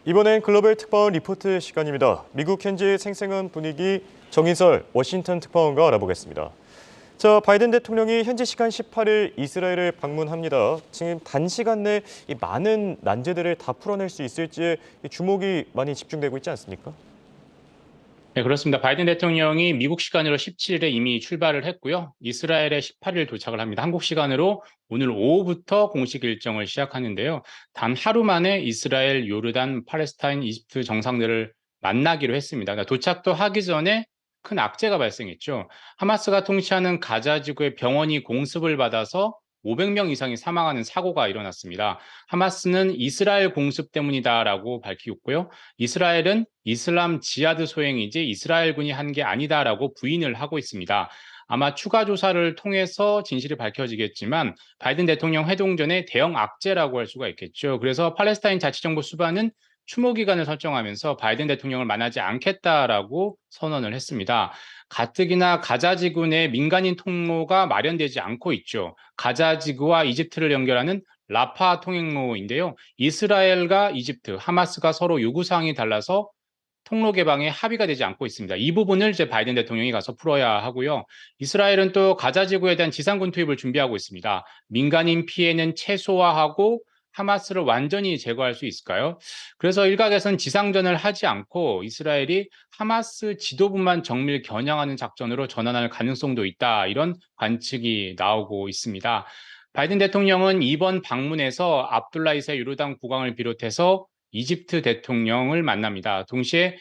이번엔 글로벌 특파원 리포트 시간입니다. 미국 현지의 생생한 분위기 정인설 워싱턴 특파원과 알아보겠습니다. 자, 바이든 대통령이 현지 시간 18일 이스라엘을 방문합니다. 지금 단시간 내에 이 많은 난제들을 다 풀어낼 수 있을지에 주목이 많이 집중되고 있지 않습니까? 네, 그렇습니다. 바이든 대통령이 미국 시간으로 17일에 이미 출발을 했고요. 이스라엘에 18일 도착을 합니다. 한국 시간으로 오늘 오후부터 공식 일정을 시작하는데요. 단 하루 만에 이스라엘, 요르단, 팔레스타인, 이집트 정상들을 만나기로 했습니다. 그러니까 도착도 하기 전에 큰 악재가 발생했죠. 하마스가 통치하는 가자 지구의 병원이 공습을 받아서 500명 이상이 사망하는 사고가 일어났습니다. 하마스는 이스라엘 공습 때문이다라고 밝히고요. 이스라엘은 이슬람 지하드 소행이지 이스라엘군이 한 게 아니다라고 부인을 하고 있습니다. 아마 추가 조사를 통해서 진실이 밝혀지겠지만 바이든 대통령 회동 전에 대형 악재라고 할 수가 있겠죠. 그래서 팔레스타인 자치정부 수반은 추모 기간을 설정하면서 바이든 대통령을 만나지 않겠다라고 선언을 했습니다. 가뜩이나 가자 지구 내 민간인 통로가 마련되지 않고 있죠. 가자 지구와 이집트를 연결하는 라파 통행로인데요. 이스라엘과 이집트, 하마스가 서로 요구사항이 달라서 통로 개방에 합의가 되지 않고 있습니다. 이 부분을 이제 바이든 대통령이 가서 풀어야 하고요. 이스라엘은 또 가자 지구에 대한 지상군 투입을 준비하고 있습니다. 민간인 피해는 최소화하고 하마스를 완전히 제거할 수 있을까요? 그래서 일각에선 지상전을 하지 않고 이스라엘이 하마스 지도부만 정밀 겨냥하는 작전으로 전환할 가능성도 있다. 이런 관측이 나오고 있습니다. 바이든 대통령은 이번 방문에서 압둘라 이세 요르단 국왕을 비롯해서 이집트 대통령을 만납니다. 동시에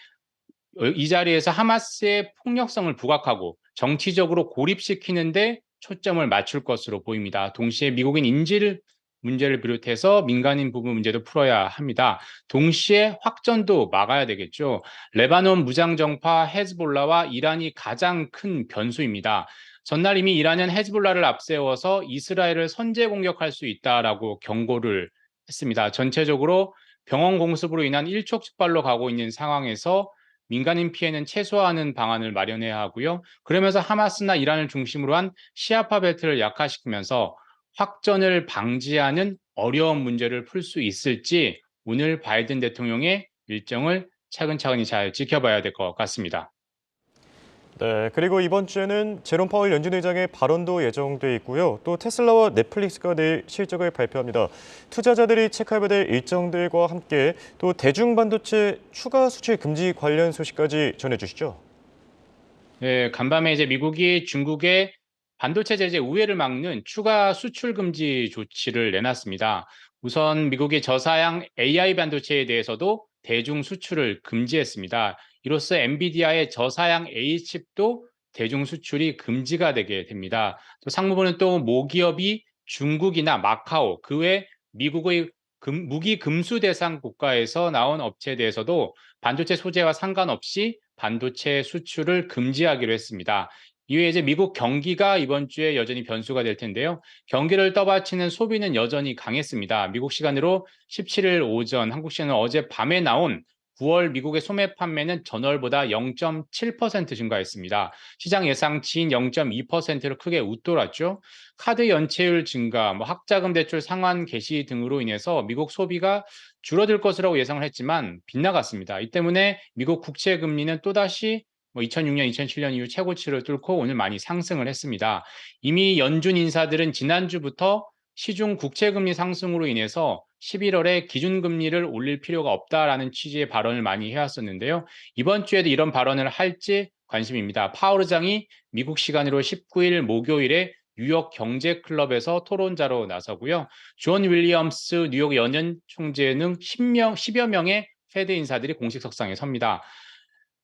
이 자리에서 하마스의 폭력성을 부각하고 정치적으로 고립시키는데 초점을 맞출 것으로 보입니다. 동시에 미국인 인질 문제를 비롯해서 민간인 부분 문제도 풀어야 합니다. 동시에 확전도 막아야 되겠죠. 레바논 무장정파 헤즈볼라와 이란이 가장 큰 변수입니다. 전날 이미 이란은 헤즈볼라를 앞세워서 이스라엘을 선제 공격할 수 있다라고 경고를 했습니다. 전체적으로 병원 공습으로 인한 일촉즉발로 가고 있는 상황에서 민간인 피해는 최소화하는 방안을 마련해야 하고요. 그러면서 하마스나 이란을 중심으로 한 시아파 벨트를 약화시키면서 확전을 방지하는 어려운 문제를 풀 수 있을지 오늘 바이든 대통령의 일정을 차근차근히 잘 지켜봐야 될 것 같습니다. 네, 그리고 이번 주에는 제롬 파월 연준 의장의 발언도 예정돼 있고요. 또 테슬라와 넷플릭스가 내일 실적을 발표합니다. 투자자들이 체크해야 될 일정들과 함께 또 대중 반도체 추가 수출 금지 관련 소식까지 전해주시죠. 네, 간밤에 이제 미국이 중국의 반도체 제재 우회를 막는 추가 수출 금지 조치를 내놨습니다. 우선 미국이 저사양 AI 반도체에 대해서도 대중 수출을 금지했습니다. 이로써 엔비디아의 저사양 A칩도 대중 수출이 금지가 되게 됩니다. 또 상무부는 또 모기업이 중국이나 마카오, 그 외 미국의 무기 금수 대상 국가에서 나온 업체에 대해서도 반도체 소재와 상관없이 반도체 수출을 금지하기로 했습니다. 이외에 이제 미국 경기가 이번 주에 여전히 변수가 될 텐데요. 경기를 떠받치는 소비는 여전히 강했습니다. 미국 시간으로 17일 오전, 한국 시간은 어제 밤에 나온 9월 미국의 소매 판매는 전월보다 0.7% 증가했습니다. 시장 예상치인 0.2%로 크게 웃돌았죠. 카드 연체율 증가, 학자금 대출 상환 개시 등으로 인해서 미국 소비가 줄어들 것이라고 예상을 했지만 빗나갔습니다. 이 때문에 미국 국채 금리는 또다시 2006년, 2007년 이후 최고치를 뚫고 오늘 많이 상승을 했습니다. 이미 연준 인사들은 지난주부터 시중 국채 금리 상승으로 인해서 11월에 기준금리를 올릴 필요가 없다라는 취지의 발언을 많이 해왔었는데요. 이번 주에도 이런 발언을 할지 관심입니다. 파월 의장이 미국 시간으로 19일 목요일에 뉴욕 경제클럽에서 토론자로 나서고요. 존 윌리엄스 뉴욕 연연 총재 등 10여 명의 페드 인사들이 공식 석상에 섭니다.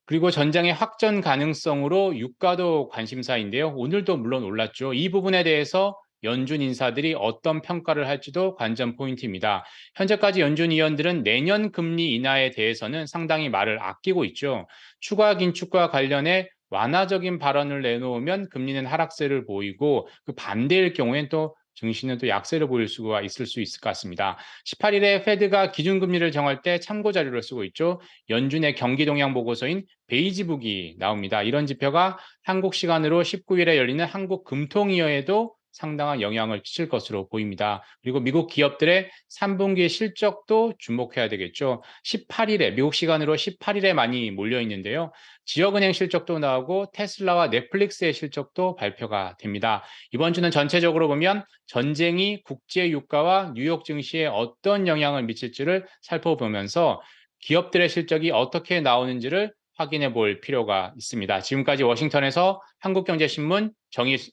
그리고 전장의 확전 가능성으로 유가도 관심사인데요. 오늘도 물론 올랐죠. 이 부분에 대해서 연준 인사들이 어떤 평가를 할지도 관전 포인트입니다. 현재까지 연준 위원들은 내년 금리 인하에 대해서는 상당히 말을 아끼고 있죠. 추가 긴축과 관련해 완화적인 발언을 내놓으면 금리는 하락세를 보이고 그 반대일 경우엔 또 증시는 또 약세를 보일 수가 있을 수 있을 것 같습니다. 18일에 페드가 기준금리를 정할 때 참고 자료를 쓰고 있죠. 연준의 경기 동향 보고서인 베이지북이 나옵니다. 이런 지표가 한국 시간으로 19일에 열리는 한국 금통위원회도 상당한 영향을 끼칠 것으로 보입니다. 그리고 미국 기업들의 3분기 실적도 주목해야 되겠죠. 18일에 미국 시간으로 18일에 많이 몰려 있는데요. 지역은행 실적도 나오고 테슬라와 넷플릭스의 실적도 발표가 됩니다. 이번 주는 전체적으로 보면 전쟁이 국제 유가와 뉴욕 증시에 어떤 영향을 미칠지를 살펴보면서 기업들의 실적이 어떻게 나오는지를 확인해 볼 필요가 있습니다. 지금까지 워싱턴에서 한국경제신문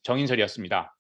정인설이었습니다.